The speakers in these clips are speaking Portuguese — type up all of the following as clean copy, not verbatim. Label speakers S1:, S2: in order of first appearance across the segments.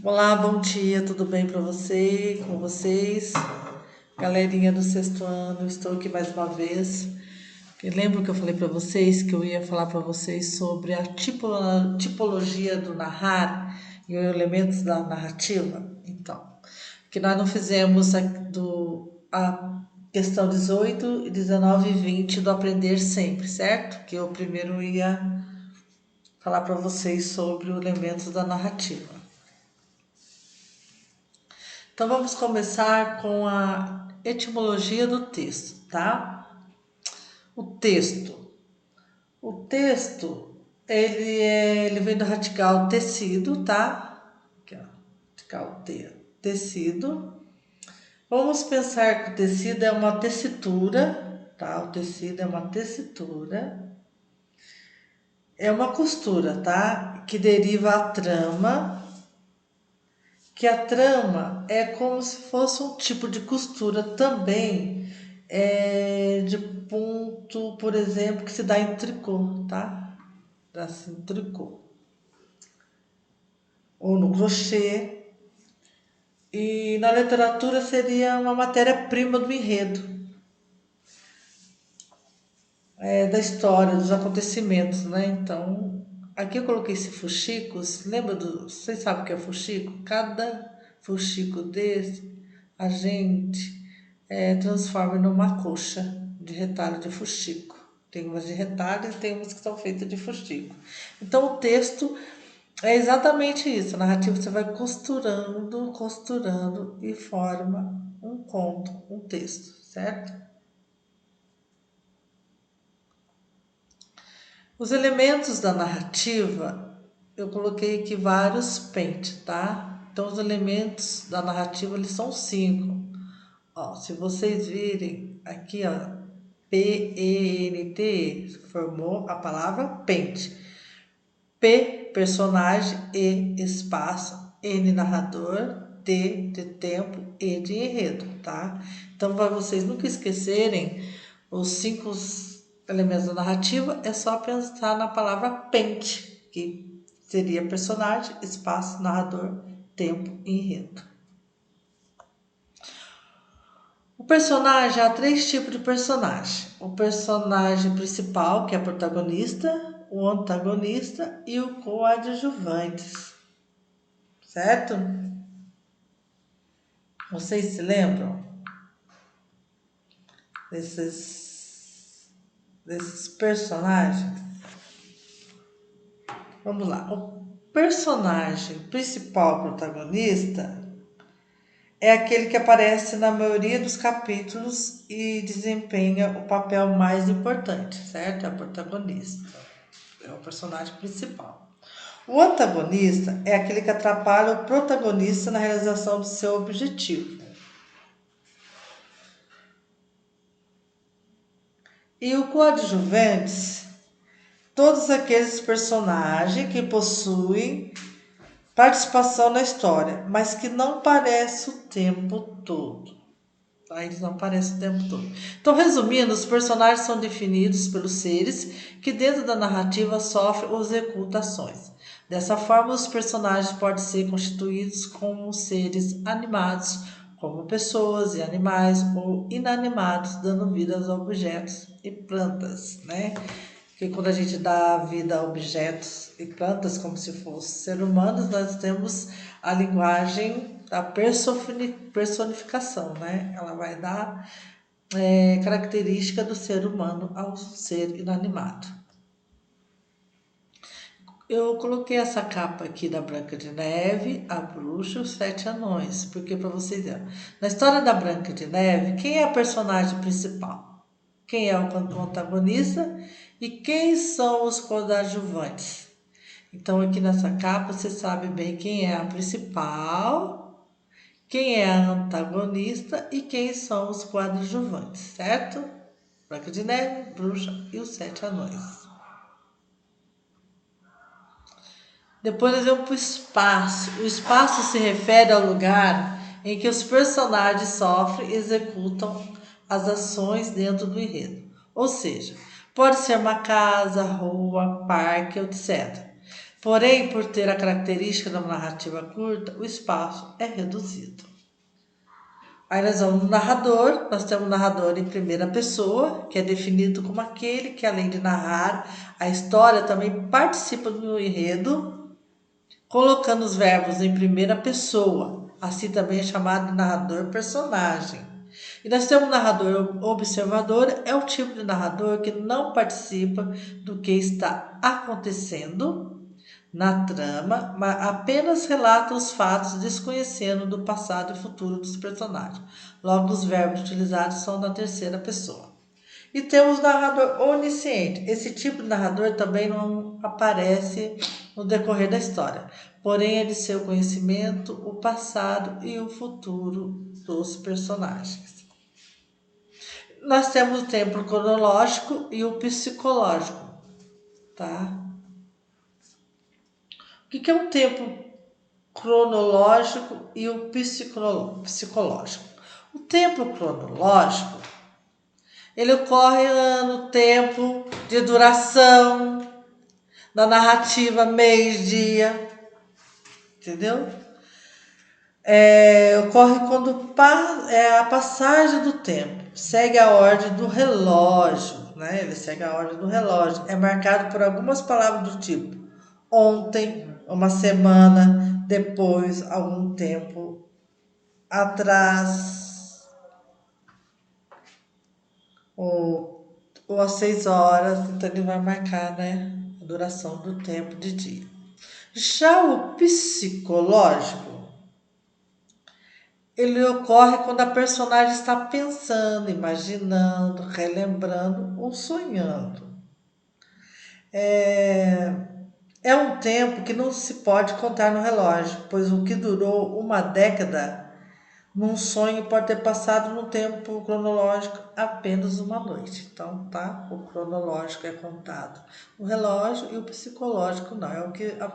S1: Olá, bom dia, tudo bem para você, com vocês? Galerinha do sexto ano, estou aqui mais uma vez. Lembro que eu falei para vocês que eu ia falar para vocês sobre a tipologia do narrar e os elementos da narrativa? Então, que nós não fizemos a questão 18, 19 e 20 do Aprender Sempre, certo? Que eu primeiro ia falar para vocês sobre os elementos da narrativa. Então vamos começar com a etimologia do texto, tá? O texto. O texto, ele vem do radical tecido, tá? Aqui, ó, radical tecido. Vamos pensar que o tecido é uma tessitura, tá? O tecido é uma tessitura. É uma costura, tá? Que deriva a trama, que a trama é como se fosse um tipo de costura também, de ponto, por exemplo, que se dá em tricô, tá? Dá-se em tricô. Ou no crochê. E na literatura seria uma matéria-prima do enredo, da história, dos acontecimentos, né? Então, aqui eu coloquei esse fuxicos. Lembra do. Vocês sabem o que é fuxico? Cada fuxico desse, a gente transforma numa coxa de retalho de fuxico. Tem umas de retalho e tem umas que são feitas de fuxico. Então, o texto é exatamente isso. A narrativa você vai costurando, costurando e forma um conto, um texto, certo? Os elementos da narrativa, eu coloquei aqui vários pente, tá? Então, os elementos da narrativa, eles são 5. Ó, se vocês virem aqui, ó, PENT, formou a palavra pente. P, personagem, E, espaço, N, narrador, T, de tempo, E, de enredo, tá? Então, para vocês nunca esquecerem os 5 elementos da narrativa, é só pensar na palavra pente, que seria personagem, espaço, narrador, tempo e enredo. O personagem, há 3 tipos de personagem. O personagem principal, que é o protagonista, o antagonista e o coadjuvante. Certo? Vocês se lembram desses personagens? Vamos lá. O personagem principal, protagonista, é aquele que aparece na maioria dos capítulos e desempenha o papel mais importante, certo? É o protagonista. É o personagem principal. O antagonista é aquele que atrapalha o protagonista na realização do seu objetivo. E o coadjuvante, todos aqueles personagens que possuem participação na história, mas que não aparecem o tempo todo. Tá? Eles não aparecem o tempo todo. Então, resumindo, os personagens são definidos pelos seres que dentro da narrativa sofrem ou executam ações. Dessa forma, os personagens podem ser constituídos como seres animados, como pessoas e animais, ou inanimados, dando vida aos objetos e plantas, né? Porque quando a gente dá vida a objetos e plantas como se fossem seres humanos, nós temos a linguagem da personificação, né? Ela vai dar característica do ser humano ao ser inanimado. Eu coloquei essa capa aqui da Branca de Neve, a Bruxa e os 7 Anões, porque para vocês verem, na história da Branca de Neve, quem é a personagem principal? Quem é o antagonista e quem são os coadjuvantes? Então, aqui nessa capa, você sabe bem quem é a principal, quem é a antagonista e quem são os coadjuvantes, certo? Branca de Neve, Bruxa e os 7 Anões. Depois nós vamos para o espaço. O espaço se refere ao lugar em que os personagens sofrem e executam as ações dentro do enredo. Ou seja, pode ser uma casa, rua, parque, etc. Porém, por ter a característica da narrativa curta, o espaço é reduzido. Aí nós vamos no narrador, nós temos o narrador em primeira pessoa, que é definido como aquele que, além de narrar a história, também participa do enredo, colocando os verbos em primeira pessoa. Assim também é chamado de narrador personagem. E nós temos o narrador observador, é o tipo de narrador que não participa do que está acontecendo na trama, mas apenas relata os fatos desconhecendo do passado e futuro dos personagens. Logo, os verbos utilizados são na terceira pessoa. E temos o narrador onisciente. Esse tipo de narrador também não aparece no decorrer da história, porém é de seu conhecimento o passado e o futuro dos personagens. Nós temos o tempo cronológico e o psicológico, tá? O que é um tempo cronológico e o psicológico? O tempo cronológico, ele ocorre no tempo de duração da narrativa mês, dia, entendeu? Ocorre quando a passagem do tempo segue a ordem do relógio, né? Ele segue a ordem do relógio. É marcado por algumas palavras do tipo ontem, uma semana, depois, algum tempo atrás, ou às 6 horas, então ele vai marcar, né, a duração do tempo de dia. Já o psicológico, ele ocorre quando a personagem está pensando, imaginando, relembrando ou sonhando. É um tempo que não se pode contar no relógio, pois o que durou uma década num sonho pode ter passado no tempo cronológico apenas uma noite. Então, tá? O cronológico é contado no relógio e o psicológico não. É o que a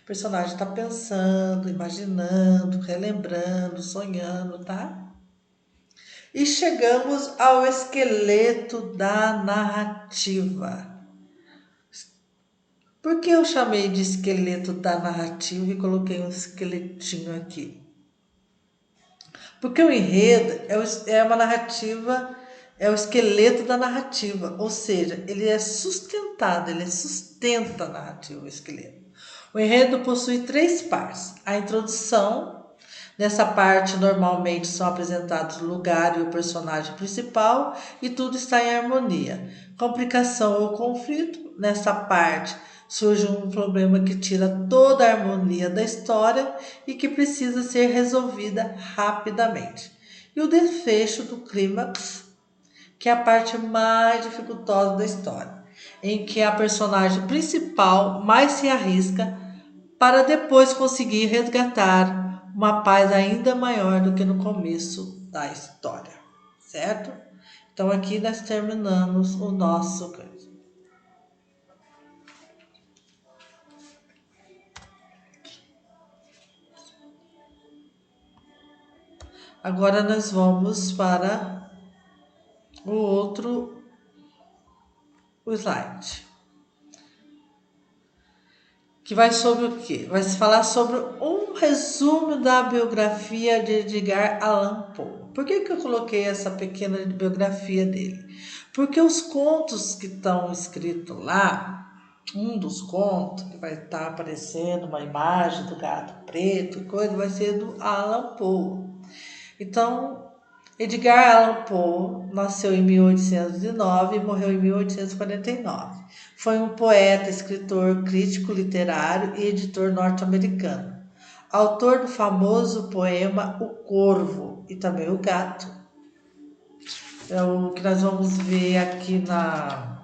S1: personagem está pensando, imaginando, relembrando, sonhando, tá? E chegamos ao esqueleto da narrativa. Por que eu chamei de esqueleto da narrativa e coloquei um esqueletinho aqui? Porque o enredo é uma narrativa, é o esqueleto da narrativa, ou seja, ele é sustentado, ele sustenta a narrativa, o esqueleto. O enredo possui 3 partes: a introdução. Nessa parte, normalmente são apresentados o lugar e o personagem principal e tudo está em harmonia. Complicação ou conflito. Nessa parte, surge um problema que tira toda a harmonia da história e que precisa ser resolvida rapidamente. E o desfecho do clímax, que é a parte mais dificultosa da história, em que a personagem principal mais se arrisca para depois conseguir resgatar uma paz ainda maior do que no começo da história, certo? Então aqui nós terminamos o nosso curso. Agora nós vamos para o outro slide, que vai sobre o quê? Vai se falar sobre um resumo da biografia de Edgar Allan Poe. Por que eu coloquei essa pequena biografia dele? Porque os contos que estão escritos lá, um dos contos que vai estar aparecendo uma imagem do gato preto e coisa, vai ser do Allan Poe. Então, Edgar Allan Poe nasceu em 1809 e morreu em 1849. Foi um poeta, escritor, crítico literário e editor norte-americano. Autor do famoso poema O Corvo e também O Gato. É o que nós vamos ver aqui na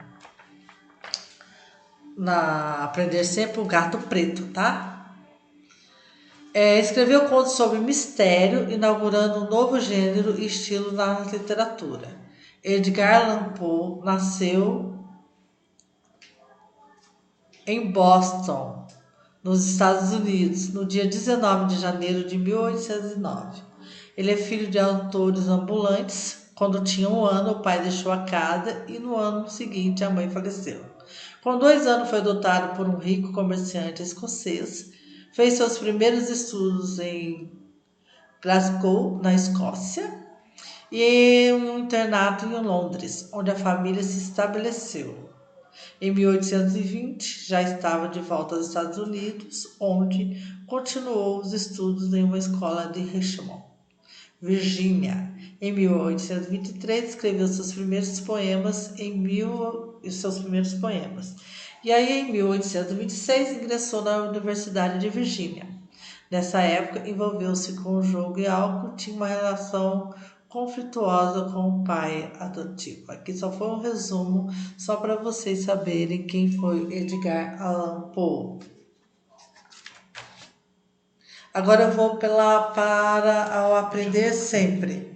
S1: Aprender Sempre o Gato Preto, tá? Escreveu contos sobre mistério, inaugurando um novo gênero e estilo na literatura. Edgar Allan Poe nasceu em Boston, nos Estados Unidos, no dia 19 de janeiro de 1809. Ele é filho de autores ambulantes. Quando tinha 1 ano, o pai deixou a casa e no ano seguinte a mãe faleceu. Com 2 anos foi adotado por um rico comerciante escocês, fez seus primeiros estudos em Glasgow, na Escócia, e em um internato em Londres, onde a família se estabeleceu. Em 1820, já estava de volta aos Estados Unidos, onde continuou os estudos em uma escola de Richmond, Virgínia. Em 1823, escreveu seus primeiros poemas. E aí, em 1826, ingressou na Universidade de Virgínia. Nessa época, envolveu-se com o jogo e álcool, tinha uma relação conflituosa com o pai adotivo. Aqui só foi um resumo, só para vocês saberem quem foi Edgar Allan Poe. Agora eu vou para ao aprender sempre.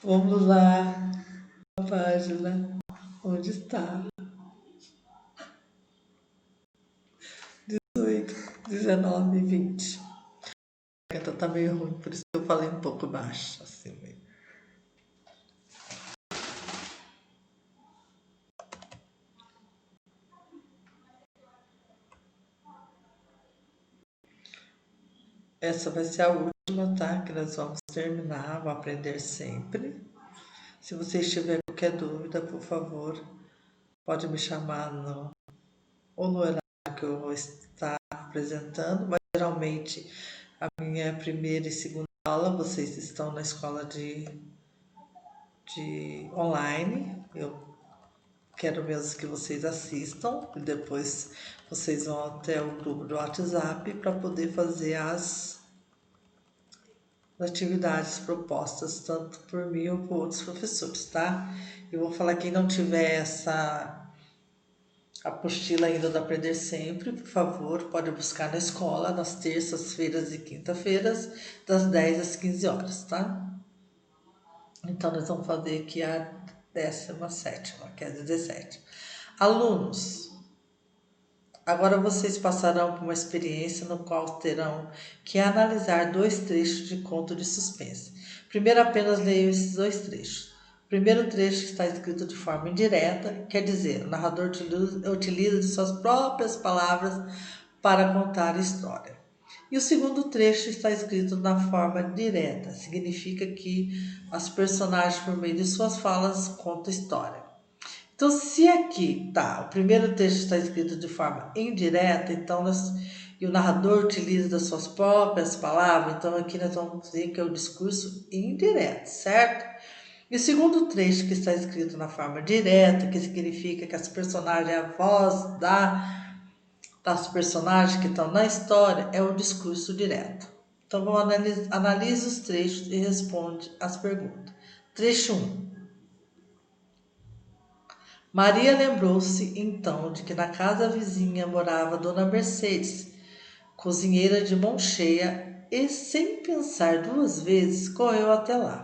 S1: Vamos lá, a página. Onde está? 18, 19, 20. A garganta tá meio ruim, por isso que eu falei um pouco baixo, assim mesmo. Essa vai ser a última, tá? Que nós vamos terminar, vou aprender sempre. Se vocês tiverem qualquer dúvida, por favor, pode me chamar ou no horário que eu vou estar apresentando, mas geralmente a minha primeira e segunda aula, vocês estão na escola de online. Eu quero mesmo que vocês assistam e depois vocês vão até o grupo do WhatsApp para poder fazer as atividades propostas tanto por mim ou por outros professores, tá? Eu vou falar quem não tiver essa apostila ainda do Aprender Sempre, por favor, pode buscar na escola nas terças-feiras e quinta-feiras, das 10 às 15 horas, tá? Então, nós vamos fazer aqui a 17ª, que é a 17. Alunos, agora vocês passarão por uma experiência no qual terão que analisar 2 trechos de conto de suspense. Primeiro, apenas leiam esses 2 trechos. O primeiro trecho está escrito de forma indireta, quer dizer, o narrador utiliza de suas próprias palavras para contar a história. E o segundo trecho está escrito na forma direta, significa que os personagens, por meio de suas falas, contam a história. Então, se aqui tá, o primeiro texto está escrito de forma indireta, então e o narrador utiliza das suas próprias palavras, então aqui nós vamos dizer que é o discurso indireto, certo? E o segundo trecho que está escrito na forma direta, que significa que as personagens, a voz das personagens que estão na história, é o discurso direto. Então, vamos analise os trechos e responde as perguntas. Trecho 1. Maria lembrou-se então de que na casa vizinha morava Dona Mercedes, cozinheira de mão cheia, e sem pensar 2 vezes correu até lá.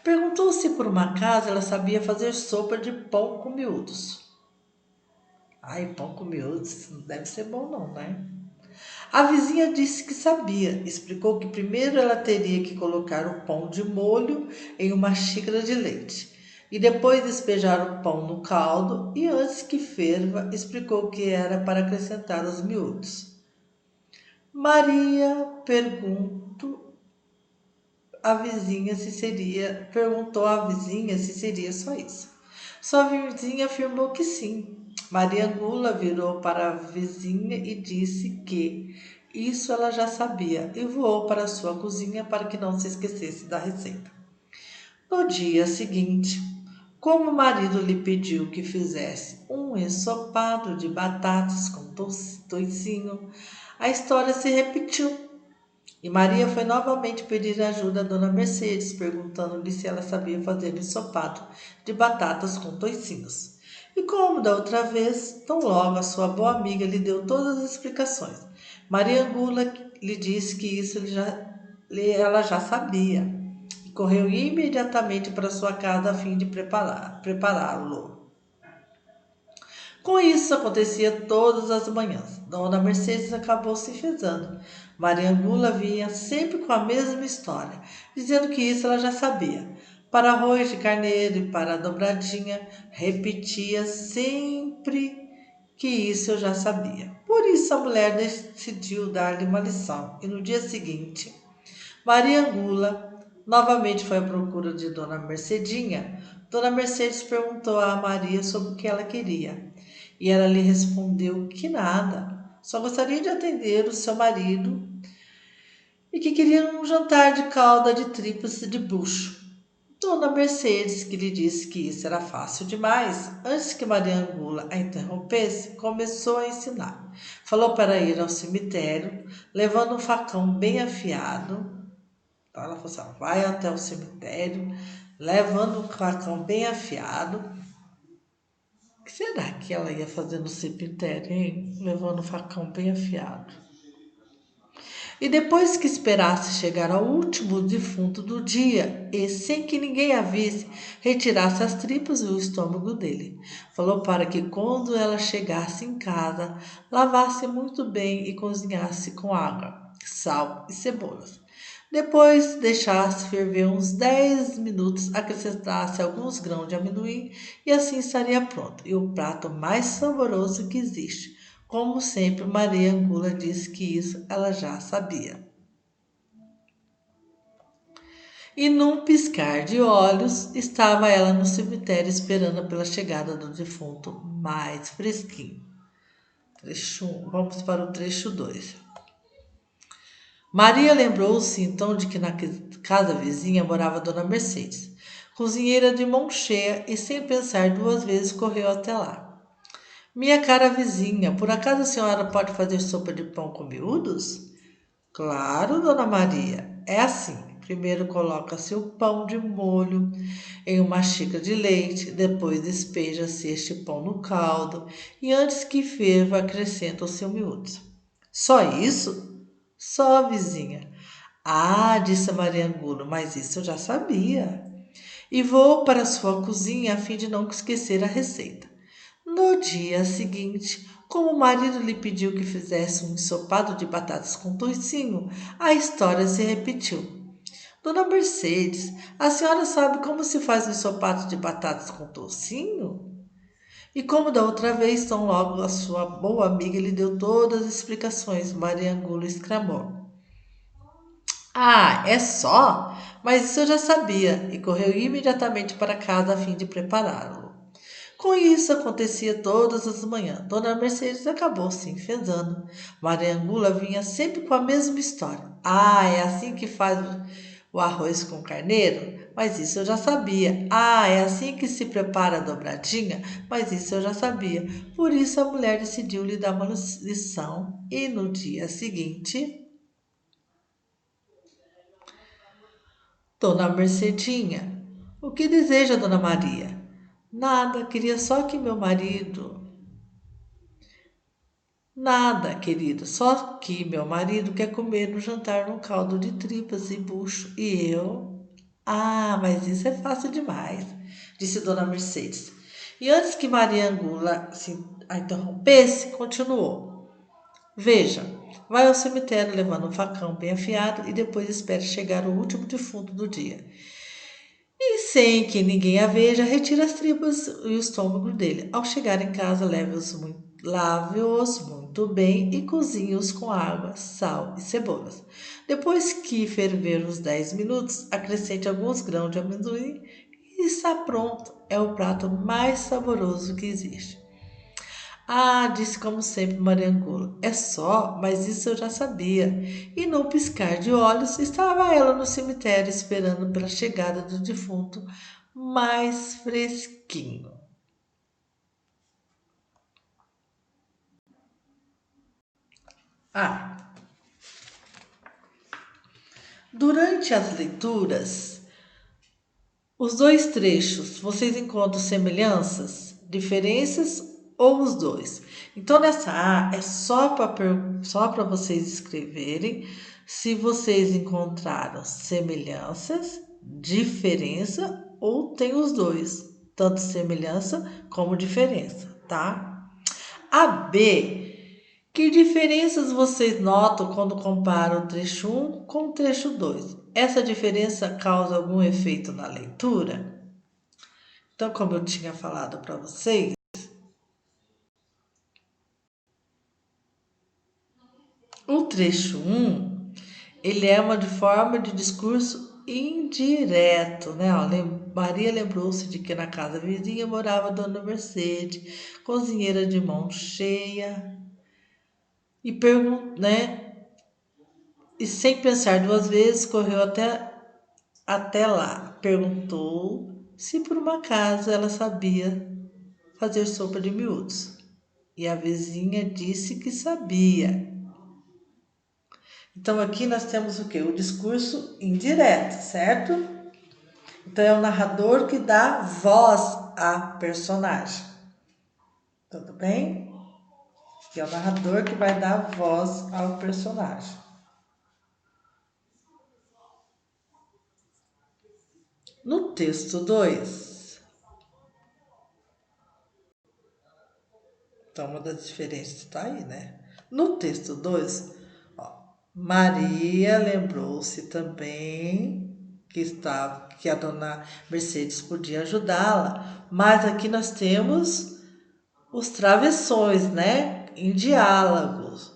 S1: Perguntou se por uma acaso ela sabia fazer sopa de pão com miúdos. Ai, pão com miúdos não deve ser bom não, né? A vizinha disse que sabia, explicou que primeiro ela teria que colocar o pão de molho em uma xícara de leite e depois despejar o pão no caldo e antes que ferva, explicou que era para acrescentar os miúdos. Maria perguntou à vizinha se seria só isso. Sua vizinha afirmou que sim. Maria Gula virou para a vizinha e disse que isso ela já sabia e voou para a sua cozinha para que não se esquecesse da receita. No dia seguinte, como o marido lhe pediu que fizesse um ensopado de batatas com toicinho, a história se repetiu. E Maria foi novamente pedir ajuda a Dona Mercedes, perguntando-lhe se ela sabia fazer ensopado de batatas com toicinhos. E como da outra vez, tão logo a sua boa amiga lhe deu todas as explicações. Maria Angula lhe disse que isso ela já sabia. E correu imediatamente para sua casa a fim de prepará-lo. Com isso acontecia todas as manhãs. Dona Mercedes acabou se enfesando. Maria Angula vinha sempre com a mesma história, dizendo que isso ela já sabia. Para arroz de carneiro e para a dobradinha, repetia sempre que isso eu já sabia. Por isso a mulher decidiu dar-lhe uma lição, e no dia seguinte, Maria Angula novamente foi à procura de Dona Mercedinha. Dona Mercedes perguntou a Maria sobre o que ela queria, e ela lhe respondeu que nada, só gostaria de atender o seu marido e que queria um jantar de calda de tripas de bucho. Dona Mercedes, que lhe disse que isso era fácil demais, antes que Maria Angula a interrompesse, começou a ensinar. Falou para ir ao cemitério, levando um facão bem afiado. Então ela falou assim: vai até o cemitério, levando um facão bem afiado. O que será que ela ia fazer no cemitério, hein? Levando um facão bem afiado. E depois que esperasse chegar ao último defunto do dia, e sem que ninguém a visse, retirasse as tripas e o estômago dele. Falou para que quando ela chegasse em casa, lavasse muito bem e cozinhasse com água, sal e cebolas. Depois deixasse ferver uns 10 minutos, acrescentasse alguns grãos de amendoim e assim estaria pronto. E o prato mais saboroso que existe. Como sempre, Maria Angula disse que isso ela já sabia. E num piscar de olhos, estava ela no cemitério esperando pela chegada do defunto mais fresquinho. Trecho 1. Vamos para o trecho 2. Maria lembrou-se então de que na casa vizinha morava Dona Mercedes, cozinheira de mão cheia, e sem pensar duas vezes correu até lá. Minha cara vizinha, por acaso a senhora pode fazer sopa de pão com miúdos? Claro, Dona Maria. É assim. Primeiro coloca-se o pão de molho em uma xícara de leite, depois despeja-se este pão no caldo e antes que ferva acrescenta o seu miúdos. Só isso? Só, vizinha. Ah, disse a Maria Angulo, mas isso eu já sabia. E vou para a sua cozinha a fim de não esquecer a receita. No dia seguinte, como o marido lhe pediu que fizesse um ensopado de batatas com toicinho, a história se repetiu. Dona Mercedes, a senhora sabe como se faz um ensopado de batatas com toucinho? E como da outra vez, tão logo a sua boa amiga lhe deu todas as explicações, Maria Angulo exclamou. Ah, é só? Mas isso eu já sabia, e correu imediatamente para casa a fim de prepará-lo. Com isso acontecia todas as manhãs. Dona Mercedes acabou se enfesando. Maria Angula vinha sempre com a mesma história. Ah, é assim que faz o arroz com carneiro? Mas isso eu já sabia. Ah, é assim que se prepara a dobradinha? Mas isso eu já sabia. Por isso a mulher decidiu lhe dar uma lição e no dia seguinte, Dona Mercedinha, o que deseja, Dona Maria? Nada, queria só que meu marido. Nada, querido, só que meu marido quer comer no jantar um caldo de tripas e bucho e eu. Ah, mas isso é fácil demais, disse Dona Mercedes. E antes que Maria Angula se a interrompesse, continuou. Veja, vai ao cemitério levando um facão bem afiado e depois espere chegar o último defunto do dia. E sem que ninguém a veja, retire as tripas e o estômago dele. Ao chegar em casa, lave-os muito bem e cozinhe-os com água, sal e cebolas. Depois que ferver uns 10 minutos, acrescente alguns grãos de amendoim e está pronto. É o prato mais saboroso que existe. Ah, disse como sempre Maria Angulo. É só, mas isso eu já sabia. E num piscar de olhos, estava ela no cemitério esperando pela chegada do defunto mais fresquinho. Ah, durante as leituras, os dois trechos, vocês encontram semelhanças, diferenças ou os dois? Então, nessa A é só para vocês escreverem se vocês encontraram semelhanças diferença ou tem os dois, tanto semelhança como diferença, tá? A B, que diferenças vocês notam quando comparam o trecho 1 com o trecho 2? Essa diferença causa algum efeito na leitura? Então, como eu tinha falado para vocês, o trecho 1, ele é uma de forma de discurso indireto, né? Ó, Maria lembrou-se de que na casa vizinha morava Dona Mercedes, cozinheira de mão cheia, e né? E sem pensar duas vezes, correu até lá. Perguntou se por uma acaso ela sabia fazer sopa de miúdos. E a vizinha disse que sabia. Então aqui nós temos o quê? O discurso indireto, certo? Então é o narrador que dá voz à personagem. Tudo bem? Que é o narrador que vai dar voz ao personagem. No texto 2, então uma das diferenças está aí, né? No texto 2, Maria lembrou-se também que a dona Mercedes podia ajudá-la, mas aqui nós temos os travessões, né? Em diálogos.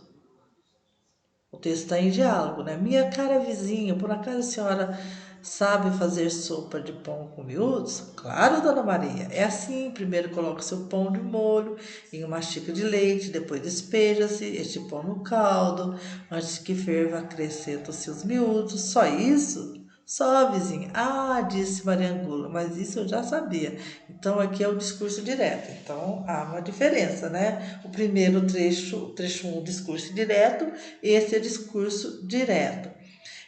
S1: O texto está em diálogo, né? Minha cara vizinha, por acaso a senhora sabe fazer sopa de pão com miúdos? Claro, dona Maria. É assim: primeiro coloca o seu pão de molho em uma xícara de leite, depois despeja-se este pão no caldo. Antes que ferva, acrescenta-se os miúdos. Só isso? Só, vizinha. Ah, disse Maria Angula, mas isso eu já sabia. Então aqui é o discurso direto. Então há uma diferença, né? O primeiro trecho, o trecho 1, discurso direto, esse é discurso direto.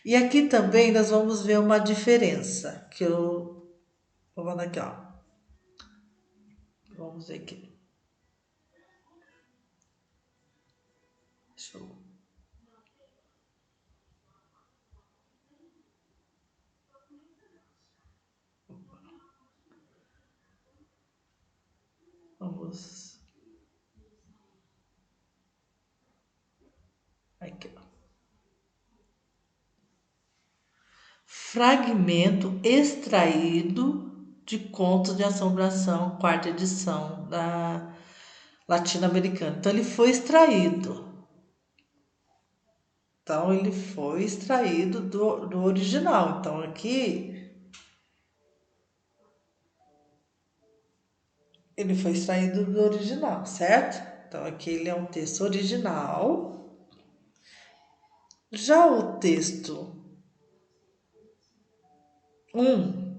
S1: E aqui também nós vamos ver uma diferença, que eu vou mandar aqui, ó. Vamos ver aqui. Deixa eu... Vamos... Aqui, ó. Fragmento extraído de Contos de Assombração, quarta edição da latino-americana. Então ele foi extraído. Então ele foi extraído do original. Então aqui ele foi extraído do original, certo? Então aqui ele é um texto original. Já o texto 1,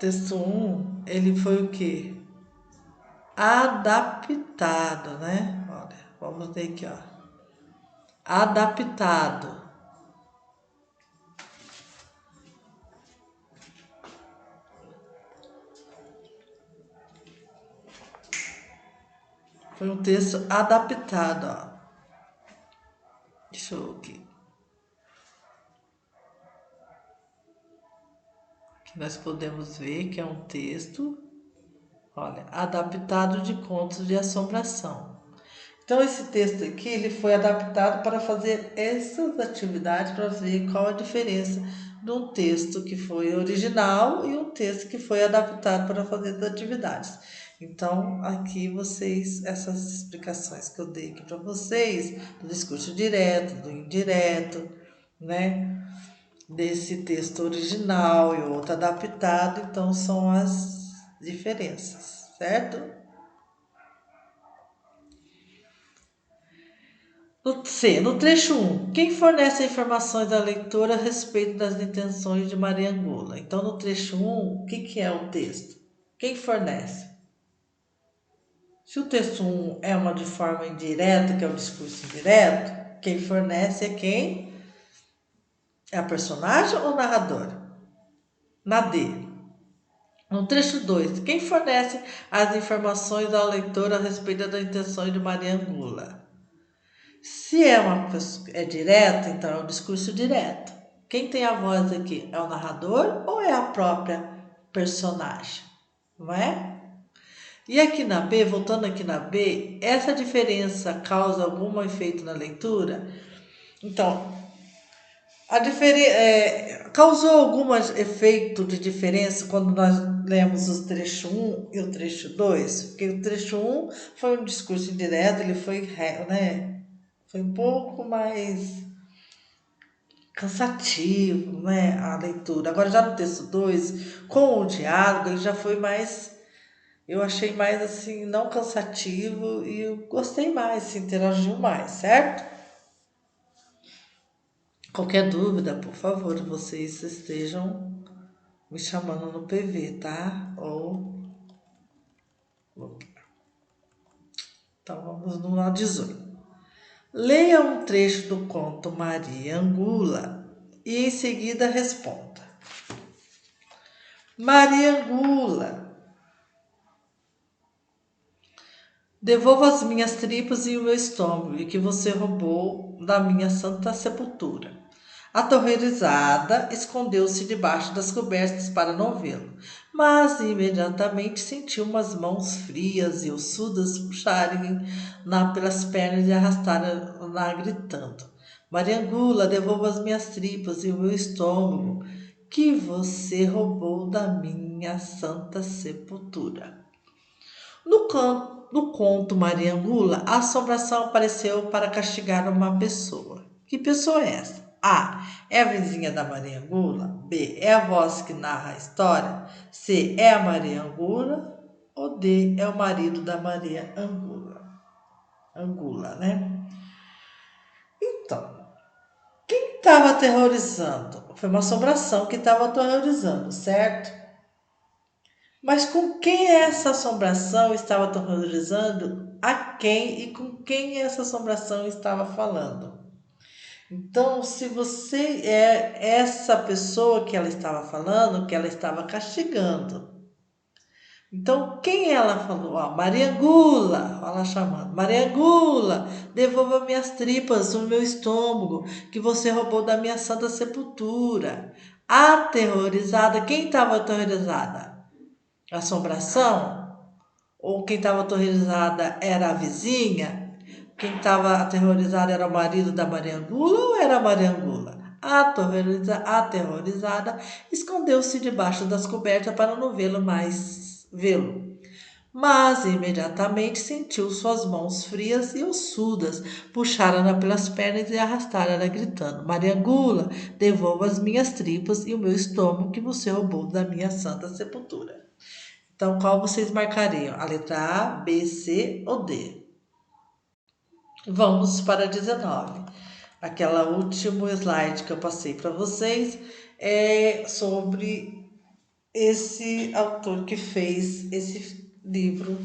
S1: texto 1, ele foi o quê? Adaptado, né? Olha, vamos ver aqui, ó. Adaptado. Foi um texto adaptado, ó. Deixa eu aqui. Que nós podemos ver que é um texto, olha, adaptado de contos de assombração. Então esse texto aqui, ele foi adaptado para fazer essas atividades, para ver qual a diferença de um texto que foi original e um texto que foi adaptado para fazer as atividades. Então, aqui vocês, essas explicações que eu dei aqui para vocês, do discurso direto, do indireto, né? Desse texto original e outro adaptado, então são as diferenças, certo? No trecho 1, quem fornece informações à leitora a respeito das intenções de Maria Angola? Então, no trecho 1, o que é o texto? Quem fornece? Se o texto 1 é uma de forma indireta, que é o discurso indireto, quem fornece é quem? É a personagem ou o narrador? Na D. No trecho 2, quem fornece as informações ao leitor a respeito das intenções de Maria Angula? Se é uma pessoa, é direto, então é um discurso direto. Quem tem a voz aqui é o narrador ou é a própria personagem? Não é? E aqui na B, voltando aqui na B, essa diferença causa algum efeito na leitura? Então, causou algum efeito de diferença quando nós lemos o trecho 1 e o trecho 2? Porque o trecho 1 foi um discurso indireto, ele foi, né, foi um pouco mais cansativo, né, a leitura. Agora já no texto 2, com o diálogo, ele já foi mais, eu achei mais assim, não cansativo e eu gostei mais, se interagiu mais, certo? Qualquer dúvida, por favor, vocês estejam me chamando no PV, tá? Então vamos no 18. Leia um trecho do conto Maria Angula e em seguida responda. Maria Angula, devolva as minhas tripas e o meu estômago, e que você roubou da minha santa sepultura. Aterrorizada, escondeu-se debaixo das cobertas para não vê-lo, mas imediatamente sentiu umas mãos frias e ossudas puxarem-na pelas pernas e arrastarem-na gritando. Mariangula, devolva as minhas tripas e o meu estômago, que você roubou da minha santa sepultura. No conto Mariangula, a assombração apareceu para castigar uma pessoa. Que pessoa é essa? A. É a vizinha da Mariangula? B. É a voz que narra a história? C. É a Mariangula? Ou D. É o marido da Maria Angula? Angula, né? Então, quem estava aterrorizando? Foi uma assombração que estava aterrorizando, certo? Mas com quem essa assombração estava aterrorizando? A quem e com quem essa assombração estava falando? Então, se você é essa pessoa que ela estava falando, que ela estava castigando. Então, quem ela falou? Ó, Maria Gula, ela chamando. Maria Gula, devolva minhas tripas, o meu estômago, que você roubou da minha santa sepultura. Aterrorizada, quem estava aterrorizada? A assombração? Ou quem estava aterrorizada era a vizinha? Quem estava aterrorizada era o marido da Mariangula ou era a Mariangula? Aterrorizada, escondeu-se debaixo das cobertas para não vê-lo mais vê-lo. Mas imediatamente sentiu suas mãos frias e ossudas, puxaram-na pelas pernas e arrastaram-na gritando: Mariangula, devolva as minhas tripas e o meu estômago que você roubou da minha santa sepultura. Então, qual vocês marcariam? A letra A, B, C ou D? Vamos para 19. Aquela último slide que eu passei para vocês é sobre esse autor que fez esse livro,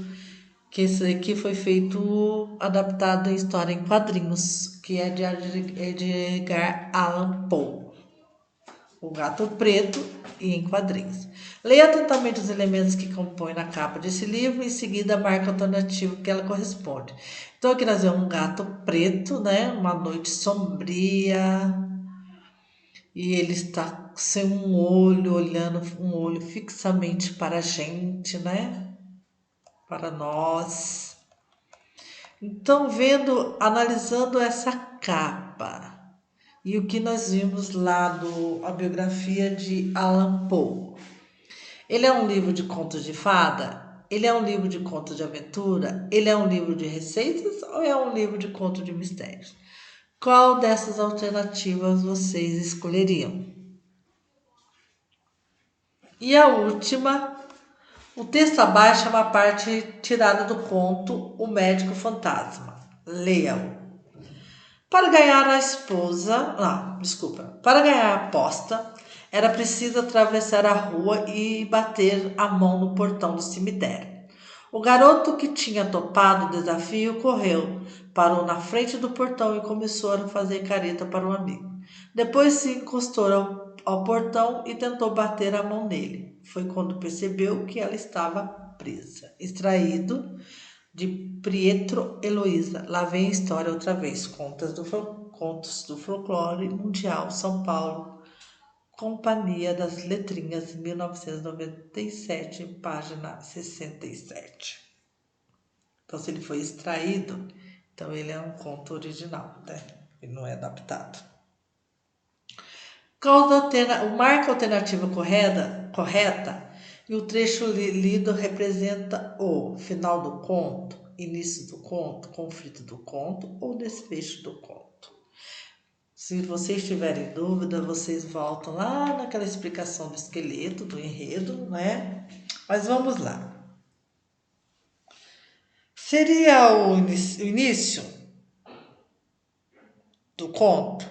S1: que esse aqui foi feito, adaptado em história em quadrinhos, que é de Edgar Allan Poe. O Gato Preto e em quadrinhos. Leia atentamente os elementos que compõem na capa desse livro e em seguida marque o alternativo que ela corresponde. Então aqui nós vemos um gato preto, né? Uma noite sombria e ele está sem um olho, olhando um olho fixamente para a gente, né? Para nós. Então analisando essa capa. E o que nós vimos lá a biografia de Allan Poe. Ele é um livro de contos de fada? Ele é um livro de contos de aventura? Ele é um livro de receitas ou é um livro de contos de mistérios? Qual dessas alternativas vocês escolheriam? E a última, o texto abaixo é uma parte tirada do conto O Médico Fantasma. Leia-o. Para ganhar a esposa, não, desculpa, para ganhar a aposta, era preciso atravessar a rua e bater a mão no portão do cemitério. O garoto que tinha topado o desafio correu, parou na frente do portão e começou a fazer careta para o amigo. Depois se encostou ao portão e tentou bater a mão nele. Foi quando percebeu que ela estava presa. Extraído de Pietro Heloísa. Lá vem a história outra vez. Contos do Folclore Mundial, São Paulo, Companhia das Letrinhas, 1997, página 67. Então, se ele foi extraído, então ele é um conto original, né? Ele não é adaptado. O marca alternativa correta e o trecho lido representa o final do conto, início do conto, conflito do conto ou desfecho do conto. Se vocês tiverem dúvida, vocês voltam lá naquela explicação do esqueleto, do enredo, né? Mas vamos lá. Seria o início do conto.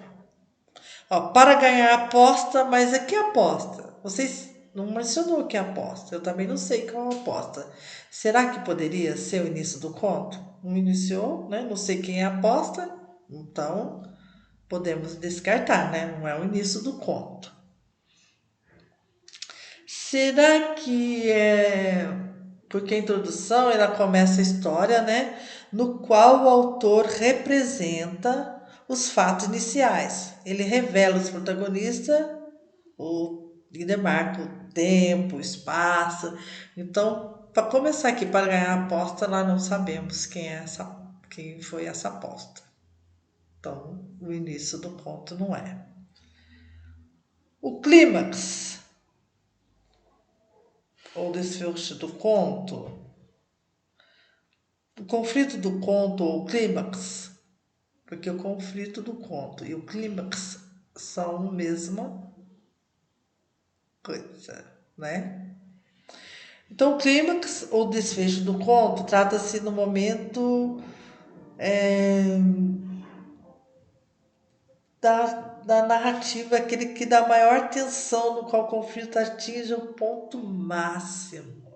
S1: Ó, para ganhar aposta, mas é que aposta? Vocês não mencionou que é aposta. Eu também não sei qual é a aposta. Será que poderia ser o início do conto? Não iniciou, né? Não sei quem é a aposta. Então, podemos descartar, né? Não é o início do conto. Será que é... Porque a introdução, ela começa a história, né? No qual o autor representa os fatos iniciais. Ele revela os protagonistas, e demarca o tempo, o espaço. Então, para começar aqui, para ganhar a aposta, nós não sabemos quem foi essa aposta. Então, o início do conto não é. O clímax, ou desfecho do conto, o conflito do conto, ou clímax, porque o conflito do conto e o clímax são a mesma coisa, né? Então, o clímax ou desfecho do conto trata-se no momento da narrativa, aquele que dá maior tensão, no qual o conflito atinge o ponto máximo.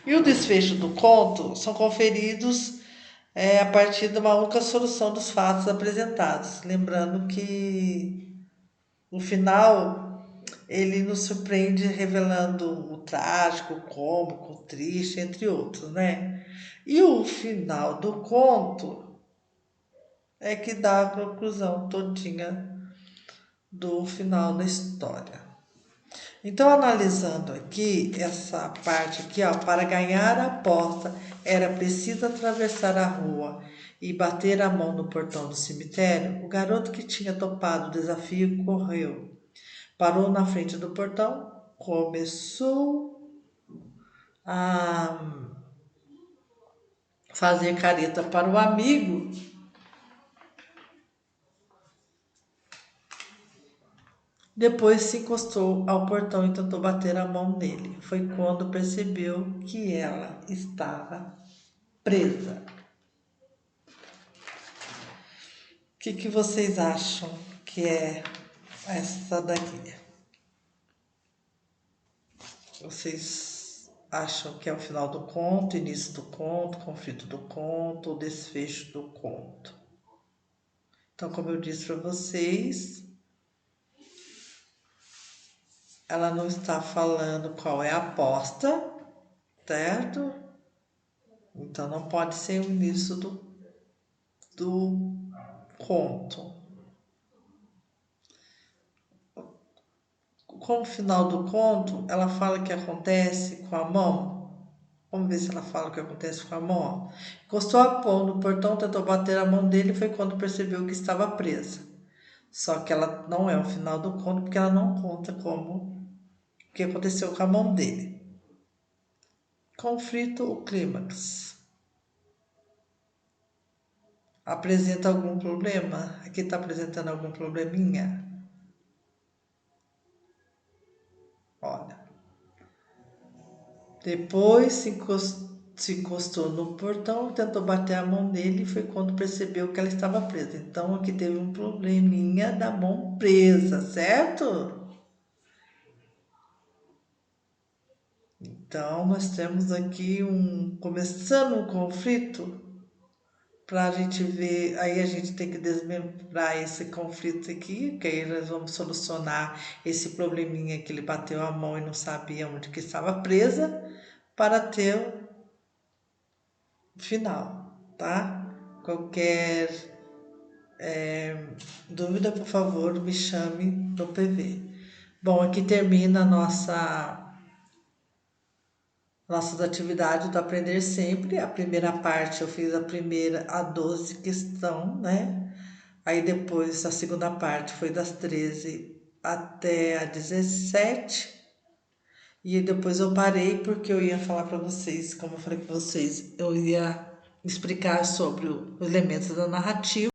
S1: E o desfecho do conto são conferidos a partir de uma única solução dos fatos apresentados. Lembrando que no final ele nos surpreende revelando o trágico, o cômico, o triste, entre outros, né? E o final do conto é que dá a conclusão todinha do final da história. Então, analisando aqui essa parte aqui, ó, para ganhar a aposta era preciso atravessar a rua e bater a mão no portão do cemitério. O garoto que tinha topado o desafio correu, parou na frente do portão, começou a fazer careta para o amigo. Depois se encostou ao portão e tentou bater a mão nele. Foi quando percebeu que ela estava presa. O que vocês acham que é essa daqui? Vocês acham que é o final do conto, início do conto, conflito do conto, ou desfecho do conto? Então, como eu disse para vocês, ela não está falando qual é a aposta, certo? Então, não pode ser o início do conto. Com o final do conto, ela fala que acontece com a mão. Vamos ver se ela fala o que acontece com a mão. Encostou a mão no portão, tentou bater a mão dele, foi quando percebeu que estava presa. Só que ela não é o final do conto, porque ela não conta como o que aconteceu com a mão dele. Conflito ou clímax. Apresenta algum problema? Aqui está apresentando algum probleminha? Olha. Depois se encostou no portão, tentou bater a mão nele e foi quando percebeu que ela estava presa. Então aqui teve um probleminha da mão presa, certo? Então nós temos aqui começando um conflito para a gente ver, aí a gente tem que desmembrar esse conflito aqui, que aí nós vamos solucionar esse probleminha que ele bateu a mão e não sabia onde que estava presa, para ter o final, tá? Qualquer dúvida, por favor, me chame no PV. Bom, aqui termina a nossas atividades do Aprender Sempre. A primeira parte eu fiz a primeira a 12 questão, né? Aí depois a segunda parte foi das 13 até a 17. E depois eu parei porque eu ia falar para vocês, como eu falei para vocês, eu ia explicar sobre os elementos da narrativa.